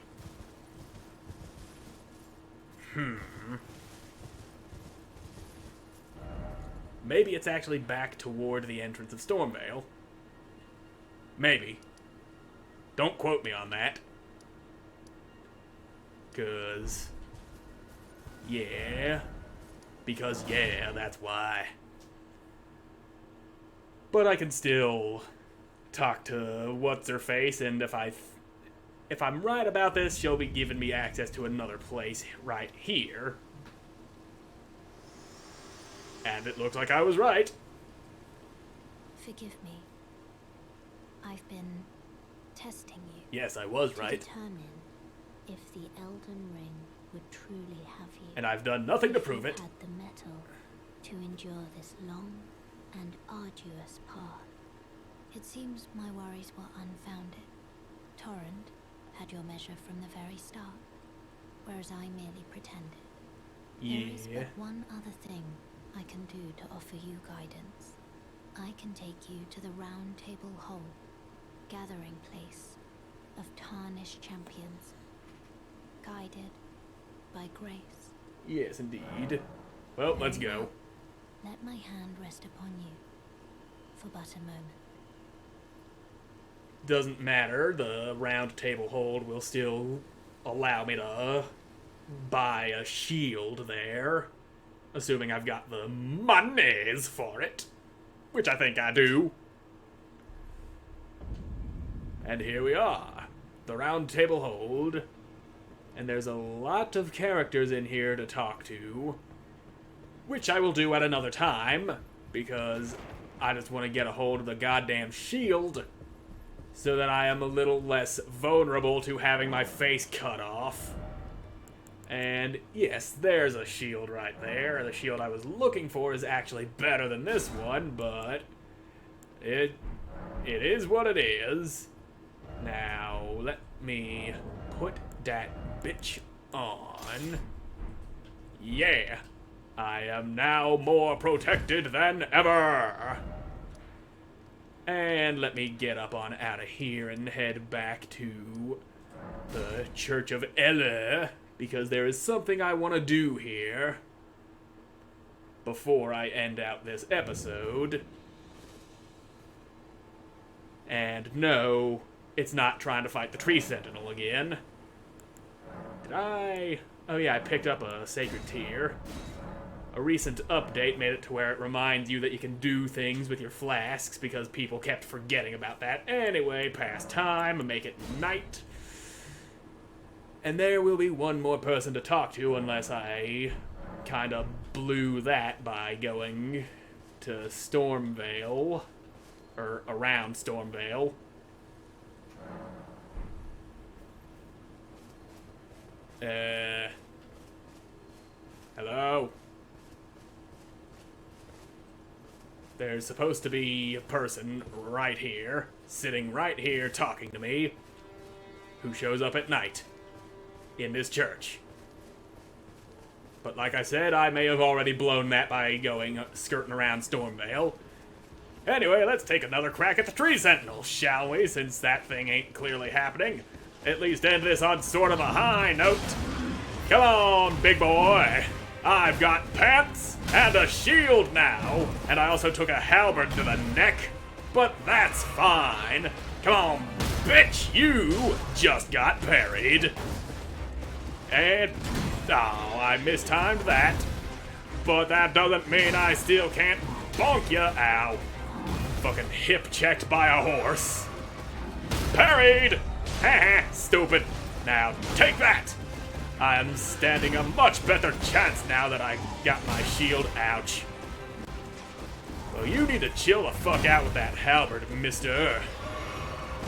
Maybe it's actually back toward the entrance of Stormvale. Maybe. Don't quote me on that. 'Cause... yeah. Because, yeah, that's why. But I can still talk to What's-Her-Face, and if I'm right about this, she'll be giving me access to another place right here. And it looks like I was right. Forgive me. I've been testing you. Yes, I was right. To determine if the Elden Ring would truly have you. And I've done nothing to prove it. Had the metal to endure this long and arduous path. It seems my worries were unfounded. Torrent had your measure from the very start, whereas I merely pretended. Yeah. There is but one other thing I can do to offer you guidance. I can take you to the Round Table Hall, gathering place of tarnished champions, guided by grace. Yes, indeed. Well, let's go. Let my hand rest upon you for but a moment. Doesn't matter. The round table hold will still allow me to buy a shield there. Assuming I've got the monies for it. Which I think I do. And here we are. The round table hold. And there's a lot of characters in here to talk to. Which I will do at another time. Because I just want to get a hold of the goddamn shield. So that I am a little less vulnerable to having my face cut off. And yes, there's a shield right there. The shield I was looking for is actually better than this one, but it is what it is. Now, let me put that bitch on. Yeah, I am now more protected than ever. And let me get up on out of here and head back to the Church of Ella, because there is something I want to do here before I end out this episode. And no, it's not trying to fight the Tree Sentinel again. Did I? Oh yeah, I picked up a Sacred Tear. A recent update made it to where it reminds you that you can do things with your flasks because people kept forgetting about that. Anyway, past time, make it night. And there will be one more person to talk to unless I kind of blew that by going to Stormville. Or around Stormville. Hello? There's supposed to be a person right here, sitting right here talking to me, who shows up at night in this church. But like I said, I may have already blown that by skirting around Stormville. Anyway, let's take another crack at the Tree Sentinel, shall we, since that thing ain't clearly happening. At least end this on sort of a high note. Come on, big boy. I've got pants and a shield now, and I also took a halberd to the neck, but that's fine. Come on, bitch, you just got parried. And, oh, I mistimed that, but that doesn't mean I still can't bonk ya. Ow. Fucking hip-checked by a horse. Parried! Haha, stupid. Now, take that! I am standing a much better chance now that I got my shield. Ouch. Well, you need to chill the fuck out with that halberd, mister.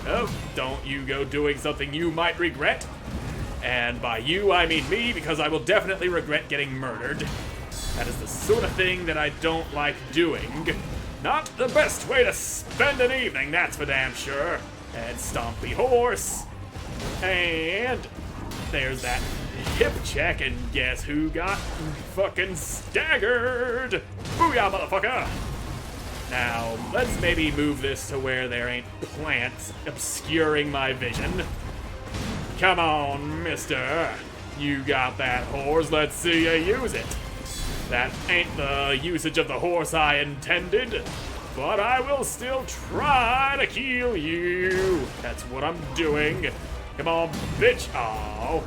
Oh, don't you go doing something you might regret. And by you, I mean me, because I will definitely regret getting murdered. That is the sort of thing that I don't like doing. Not the best way to spend an evening, that's for damn sure. And stompy horse. And there's that hip check, and guess who got fucking staggered? Booyah, motherfucker! Now, let's maybe move this to where there ain't plants obscuring my vision. Come on, mister. You got that horse, let's see you use it. That ain't the usage of the horse I intended, but I will still try to kill you. That's what I'm doing. Come on, bitch. Oh.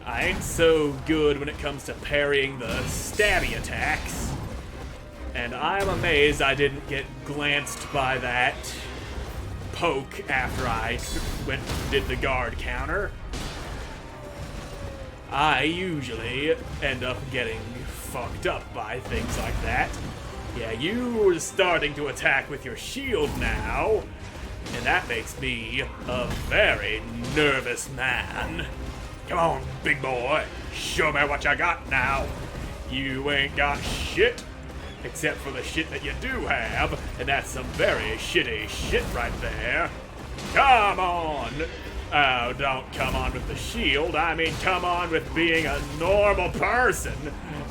I ain't so good when it comes to parrying the stabby attacks. And I'm amazed I didn't get glanced by that poke after I went and did the guard counter. I usually end up getting fucked up by things like that. Yeah, you are starting to attack with your shield now, and that makes me a very nervous man. Come on, big boy, show me what you got now. You ain't got shit, except for the shit that you do have, and that's some very shitty shit right there. Come on! Oh, don't come on with the shield, I mean come on with being a normal person.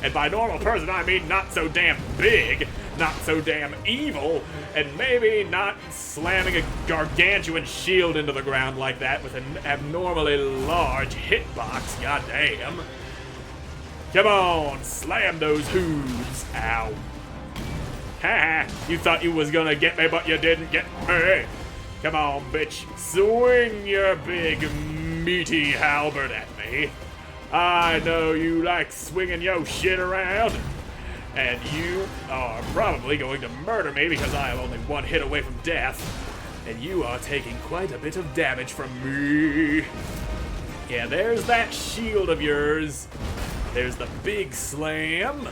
And by normal person, I mean not so damn big, not so damn evil, and maybe not slamming a gargantuan shield into the ground like that with an abnormally large hitbox, goddamn. Come on, slam those hooves. Ow. Haha, you thought you was gonna get me, but you didn't get me. Come on, bitch. Swing your big, meaty halberd at me. I know you like swinging your shit around. And you are probably going to murder me because I am only one hit away from death. And you are taking quite a bit of damage from me. Yeah, there's that shield of yours. There's the big slam.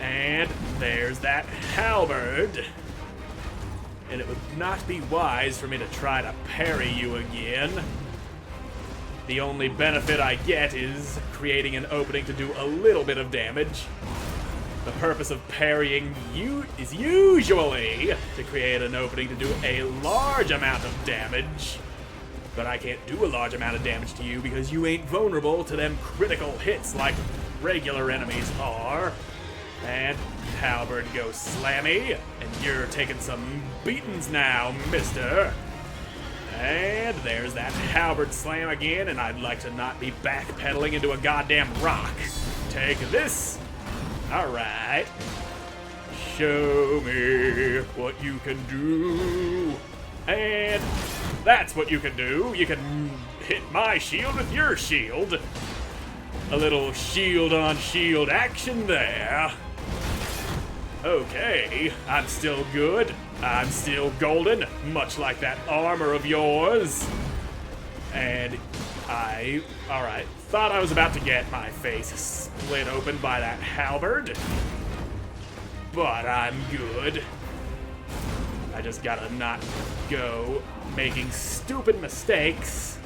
And there's that halberd. And it would not be wise for me to try to parry you again. The only benefit I get is creating an opening to do a little bit of damage. The purpose of parrying you is usually to create an opening to do a large amount of damage. But I can't do a large amount of damage to you because you ain't vulnerable to them critical hits like regular enemies are. And halberd goes slammy, and you're taking some beatings now, mister. And there's that halberd slam again, and I'd like to not be backpedaling into a goddamn rock. Take this. Alright. Show me what you can do. And that's what you can do. You can hit my shield with your shield. A little shield on shield action there. Okay, I'm still good. I'm still golden, much like that armor of yours. And alright, thought I was about to get my face split open by that halberd. But I'm good. I just gotta not go making stupid mistakes.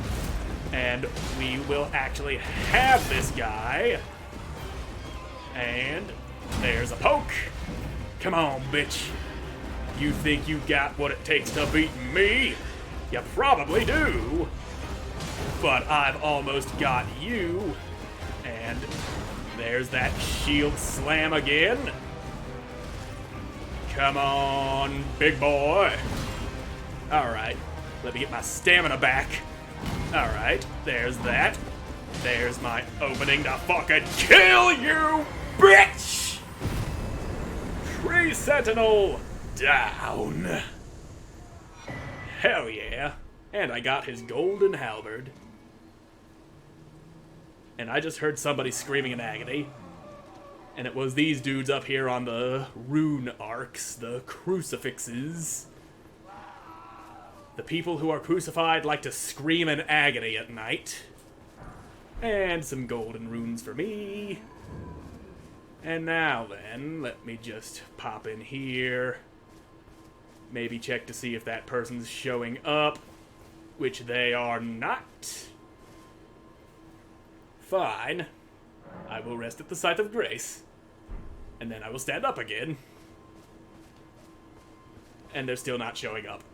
And we will actually have this guy. And there's a poke. Come on, bitch. You think you got what it takes to beat me? You probably do. But I've almost got you. And there's that shield slam again. Come on, big boy. Alright, let me get my stamina back. Alright, there's that. There's my opening to fucking kill you, bitch! Tree Sentinel down. Hell yeah. And I got his golden halberd. And I just heard somebody screaming in agony. And it was these dudes up here on the rune arcs, the crucifixes. The people who are crucified like to scream in agony at night. And some golden runes for me. And now then, let me just pop in here. Maybe check to see if that person's showing up, which they are not. Fine. I will rest at the site of grace. And then I will stand up again. And they're still not showing up.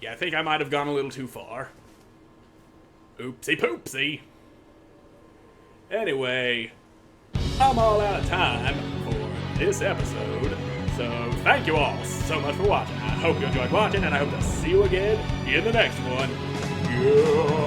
Yeah, I think I might have gone a little too far. Oopsie poopsie. Anyway, I'm all out of time for this episode. So thank you all so much for watching. I hope you enjoyed watching, and I hope to see you again in the next one. Yeah.